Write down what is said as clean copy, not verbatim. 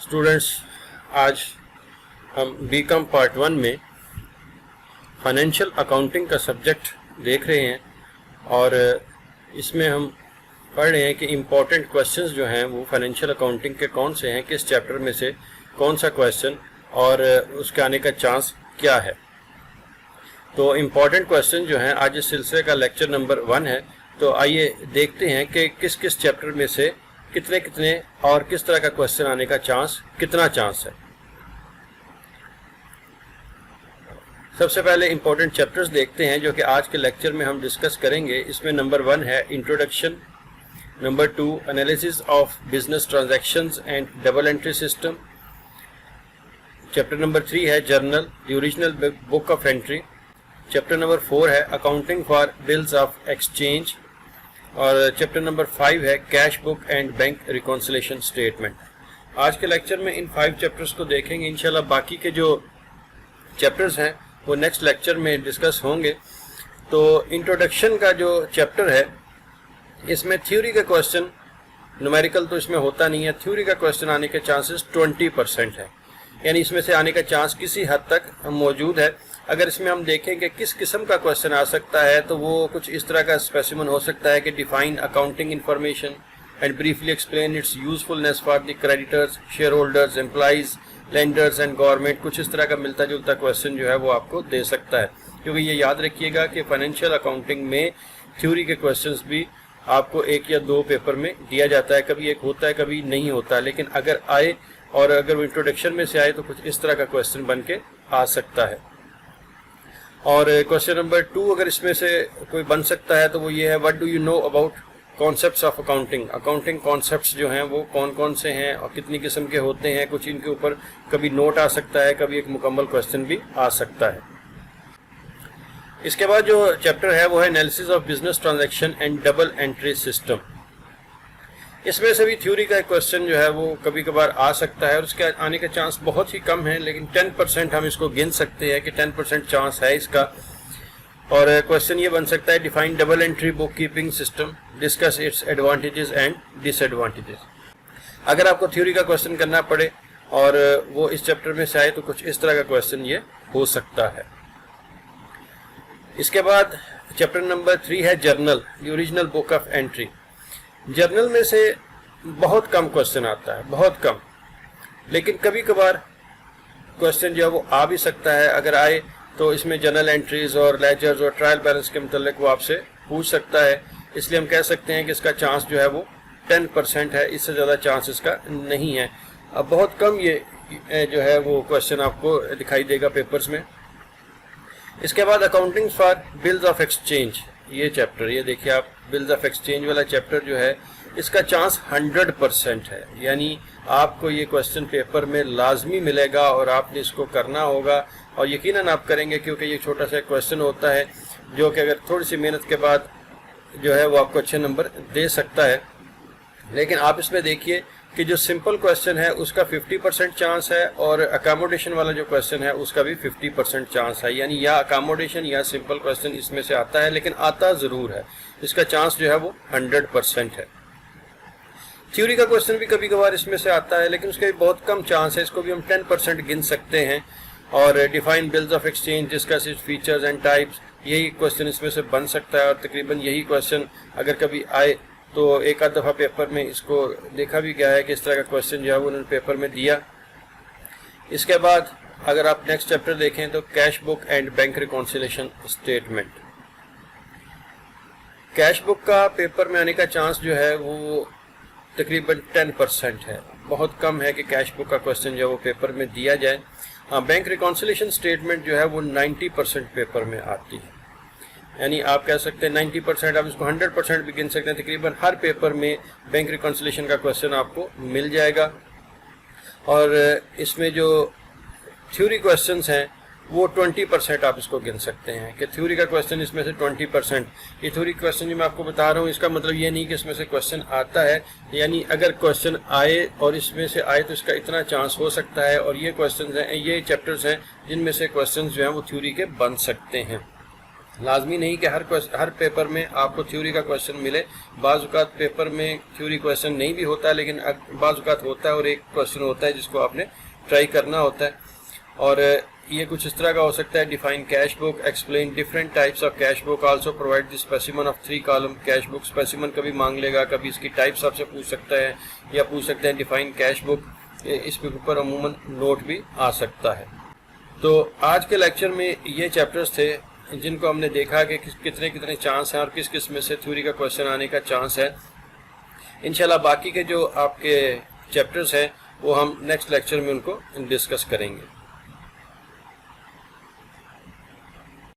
Students, आज हम BCom part 1 में फाइनेंशियल अकाउंटिंग का सब्जेक्ट देख रहे हैं और इसमें हम पढ़ रहे हैं कि इम्पोर्टेंट क्वेश्चंस जो हैं वो फाइनेंशियल अकाउंटिंग के कौन से हैं, किस चैप्टर में से कौन सा क्वेश्चन और उसके आने का चांस क्या है। तो इम्पोर्टेंट क्वेश्चन जो हैं आज इस सिलसिले का लेक्चर नंबर 1 है। तो आइए देखते हैं कि किस किस चैप्टर में से कितने कितने और किस तरह का क्वेश्चन आने का कितना चांस है। सबसे पहले इंपॉर्टेंट चैप्टर्स देखते हैं जो कि आज के लेक्चर में हम डिस्कस करेंगे। इसमें नंबर 1 है introduction, number 2 analysis of business transactions and double entry system, chapter number 3 है journal the original book of entry, chapter number 4 है accounting for bills of exchange और चैप्टर नंबर 5 है cash book and bank reconciliation statement. आज के lecture में इन 5 chapters को देखेंगे। इंशाल्लाह बाकी के जो चैप्टर्स हैं वो नेक्स्ट लेक्चर में डिस्कस होंगे। तो इंट्रोडक्शन का जो चैप्टर है इसमें थ्योरी का क्वेश्चन, न्यूमेरिकल तो इसमें होता नहीं है, थ्योरी का क्वेश्चन आने के चांसेस 20% है, यानी इसमें से आने का चांस किसी हद तक मौजूद है। अगर इसमें हम देखें कि किस किस्म का क्वेश्चन आ सकता है तो वो कुछ इस तरह का स्पेसिमन हो सकता है कि define accounting information and briefly explain it's usefulness for the creditors, share holders, employees, lenders and government. कुछ इस तरह का मिलता जुलता क्वेश्चन जो है वो आपको दे सकता है, क्योंकि ये याद रखिएगा कि फाइनेंशियल अकाउंटिंग में थ्योरी के क्वेश्चंस भी आपको 1 या 2 पेपर में दिया जाता है। कभी एक होता है, कभी नहीं होता, लेकिन अगर आए और अगर वो इंट्रोडक्शन में से आए तो कुछ इस तरह का क्वेश्चन बन के आ सकता है। और क्वेश्चन नंबर 2 अगर इसमें से कोई बन सकता है तो वो ये है, what do you know about concepts of accounting. Accounting concepts जो हैं वो कौन कौन से हैं और कितनी किस्म के होते हैं। कुछ इनके ऊपर कभी नोट आ सकता है, कभी एक मुकम्मल क्वेश्चन भी आ सकता है। इसके बाद जो चैप्टर है वो है analysis of business transaction and double entry system. इसमें से भी थ्योरी का क्वेश्चन जो है वो कभी कभार आ सकता है और उसके आने का चांस बहुत ही कम है, लेकिन 10% हम इसको गिन सकते हैं कि 10% चांस है इसका। और क्वेश्चन ये बन सकता है, define double entry book keeping system, discuss its advantages and disadvantages. अगर आपको थ्योरी का क्वेश्चन करना पड़े और वो इस चैप्टर में से आए तो कुछ इस तरह का क्वेश्चन ये हो सकता है। इसके बाद चैप्टर नंबर 3 है journal the original book of entry. Journal में से बहुत कम क्वेश्चन आता है, बहुत कम, लेकिन कभी कभार क्वेश्चन जो है वो आ भी सकता है। अगर आए तो इसमें जर्नल एंट्रीज और लेजर्स और ट्रायल बैलेंस के मुतालिक वो आपसे पूछ सकता है। इसलिए हम कह सकते हैं कि इसका चांस जो है वो 10% है, इससे ज़्यादा चांस इसका नहीं है। अब बहुत कम ये जो है वो क्वेश्चन आपको दिखाई देगा पेपर्स में। इसके बाद accounting for bills of exchange, ये चैप्टर, ये देखिए आप, बिल्स ऑफ एक्सचेंज वाला चैप्टर जो है इसका चांस 100% है, यानी आपको ये क्वेश्चन पेपर में लाजमी मिलेगा और आपने इसको करना होगा और यकीनन आप करेंगे, क्योंकि ये छोटा सा क्वेश्चन होता है जो कि अगर थोड़ी सी मेहनत के बाद जो है वो आपको अच्छे नंबर दे सकता है। लेकिन आप इसमें देखिए कि जो सिंपल क्वेश्चन है उसका 50% चांस है और अकोमोडेशन वाला जो क्वेश्चन है उसका भी 50% चांस है, यानी या अकोमोडेशन या सिंपल क्वेश्चन इसमें से आता है, लेकिन आता ज़रूर है। इसका चांस जो है वो 100% है। थ्योरी का क्वेश्चन भी कभी कभार इसमें से आता है, लेकिन उसका भी बहुत कम चांस है, इसको भी हम 10% गिन सकते हैं। और define bills of exchange, discuss its features and types, यही क्वेश्चन इसमें से बन सकता है और तकरीबन यही क्वेश्चन अगर कभी आए तो एक आध दफ़ा पेपर में इसको देखा भी गया है कि इस तरह का क्वेश्चन जो है वो उन्होंने पेपर में दिया। इसके बाद अगर आप नेक्स्ट चैप्टर देखें तो cash book and bank reconciliation statement. Cash book का पेपर में आने का चांस जो है वो तकरीबन 10% है, बहुत कम है कि कैश बुक का क्वेश्चन जो है वो पेपर में दिया जाए। हाँ, बैंक रिकॉन्सिलेशन स्टेटमेंट जो है वो 90% पेपर में आती है, यानी आप कह सकते हैं 90%, आप इसको 100% भी गिन सकते हैं। तकरीबन हर पेपर में बैंक रिकॉन्सिलेशन का क्वेश्चन आपको मिल जाएगा। और इसमें जो थ्योरी क्वेश्चंस हैं वो 20% आप इसको गिन सकते हैं कि थ्योरी का क्वेश्चन इसमें से 20%। ये थ्योरी क्वेश्चन जो मैं आपको बता रहा हूँ इसका मतलब ये नहीं कि इसमें से क्वेश्चन आता है, यानी अगर क्वेश्चन आए और इसमें से आए तो इसका इतना चांस हो सकता है। और ये क्वेश्चन हैं, ये चैप्टर्स हैं जिनमें से क्वेश्चन जो हैं वो थ्योरी के बन सकते हैं। لازمی نہیں کہ ہر پیپر میں آپ کو تھیوری کا کویشچن ملے. بعض اوقات پیپر میں تھیوری کویشچن نہیں بھی ہوتا ہے، لیکن بعض اوقات ہوتا ہے اور ایک کویشچن ہوتا ہے جس کو آپ نے ٹرائی کرنا ہوتا ہے. اور یہ کچھ اس طرح کا ہو سکتا ہے: define cash book, explain different types of cash book, also provide the specimen of 3 column cash book. Specimen کبھی مانگ لے گا، کبھی اس کی ٹائپس آپ سے پوچھ سکتا ہے، یا پوچھ سکتے ہیں ڈیفائن کیش بک. اس کے اوپر عموماً نوٹ بھی آ سکتا ہے. تو آج کے لیکچر میں یہ چیپٹرز تھے جن کو ہم نے دیکھا کہ کتنے چانس ہیں اور کس کس میں سے تھیوری کا کویشچن آنے کا چانس ہے. انشاءاللہ باقی کے جو آپ کے چیپٹرز ہیں وہ ہم نیکسٹ لیکچر میں ان کو ڈسکس کریں گے.